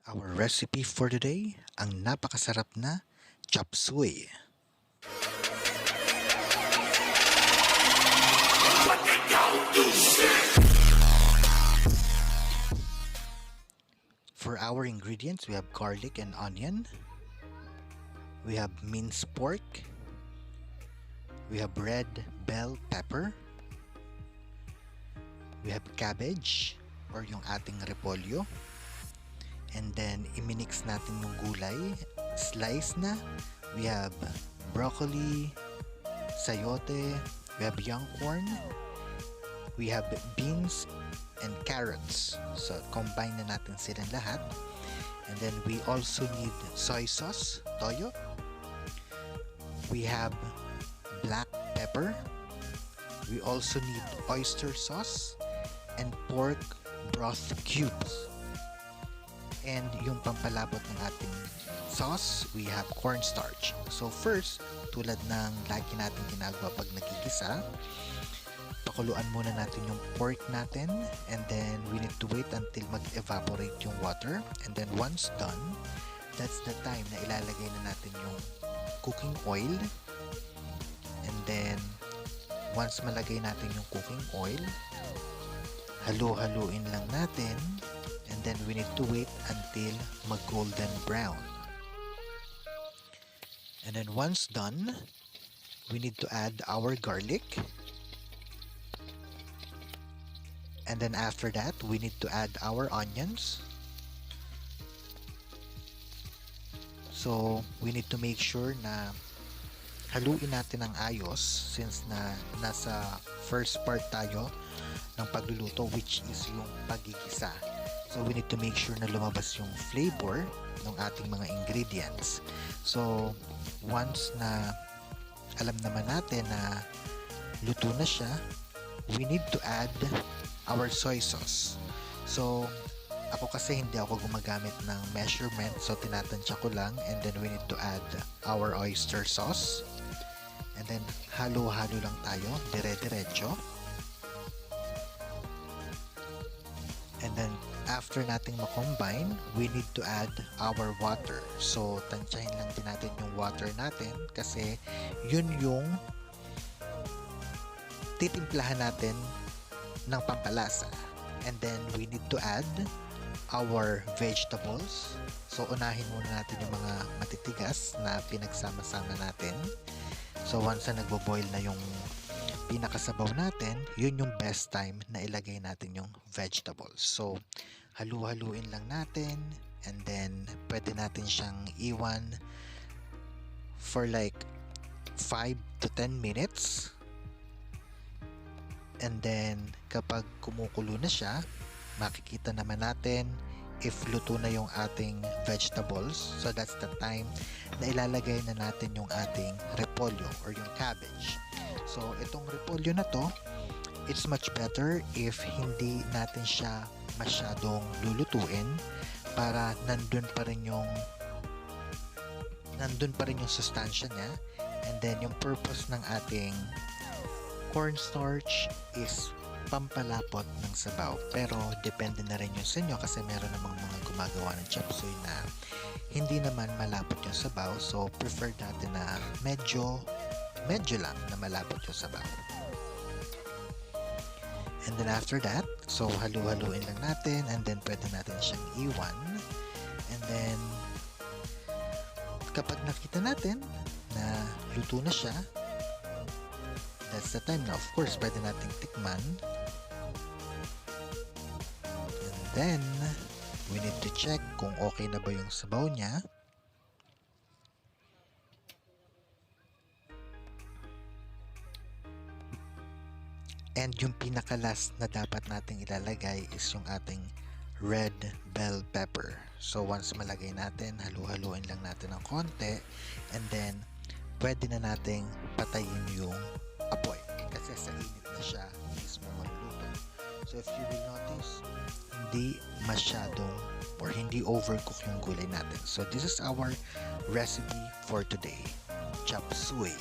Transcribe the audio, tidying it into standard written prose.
Our recipe for today, ang napakasarap na chopsuey. For our ingredients, we have garlic and onion. We have minced pork. We have red bell pepper. We have cabbage or yung ating repolyo. And then, iminix natin yung gulay. Slice na. We have broccoli, sayote, we have young corn, we have beans, and carrots. So, combine na natin silang lahat. And then, we also need soy sauce, toyo. We have black pepper. We also need oyster sauce and pork broth cubes. And yung pampalabot ng ating sauce, we have cornstarch. So first, tulad ng lagi natin ginagawa pag nagigisa, pakuluan muna natin yung pork natin, and then we need to wait until mag-evaporate yung water. And then once done, that's the time na ilalagay na natin yung cooking oil. And then once malagay natin yung cooking oil, halu-haluin lang natin. And then we need to wait until mag-golden brown. And then once done, we need to add our garlic. And then after that, we need to add our onions. So, we need to make sure na haluin natin ang ayos since na nasa first part tayo ng pagluluto, which is yung pagigisa. So, we need to make sure na lumabas yung flavor ng ating mga ingredients. So, once na alam naman natin na luto na siya, we need to add our soy sauce. So, ako kasi hindi ako gumagamit ng measurement. So, tinatansya ko lang. And then, we need to add our oyster sauce. And then, halo-halo lang tayo. Dire-diretso. And then, after nating makombine, we need to add our water. So, tansyahin lang din natin yung water natin kasi yun yung titimplahan natin ng pampalasa. And then, we need to add our vegetables. So, unahin muna natin yung mga matitigas na pinagsama-sama natin. So, once na nagbo-boil na yung pinakasabaw natin, yun yung best time na ilagay natin yung vegetables. So, halu-haluin lang natin, and then pwede natin siyang iwan for like 5 to 10 minutes. And then, kapag kumukulo na siya, makikita naman natin if luto na yung ating vegetables. So, that's the time na ilalagay na natin yung ating repolyo or yung cabbage. So, itong repolyo na to, it's much better if hindi natin siya masyadong lulutuin para nandun pa rin yung sustansya niya. And then, yung purpose ng ating cornstarch is pampalapot ng sabaw. Pero, depende na rin yun sa inyo kasi meron namang mga gumagawa ng chopsuey na hindi naman malapot yung sabaw. So, prefer natin na medyo lang na malapot yung sabaw. And then after that, so halu-haluin lang natin, and then pwede natin siyang iwan. And then, kapag nakita natin na luto na siya, that's the time na of course pwede nating tikman. And then, we need to check kung okay na ba yung sabaw niya. And yung pinaka-last na dapat nating ilalagay is yung ating red bell pepper. So, once malagay natin, halu-haluin lang natin ng konti. And then, pwede na nating patayin yung apoy. Kasi sa init na siya mismo maluluto. So, if you will notice, hindi masyadong or hindi overcook yung gulay natin. So, this is our recipe for today. Chop suey.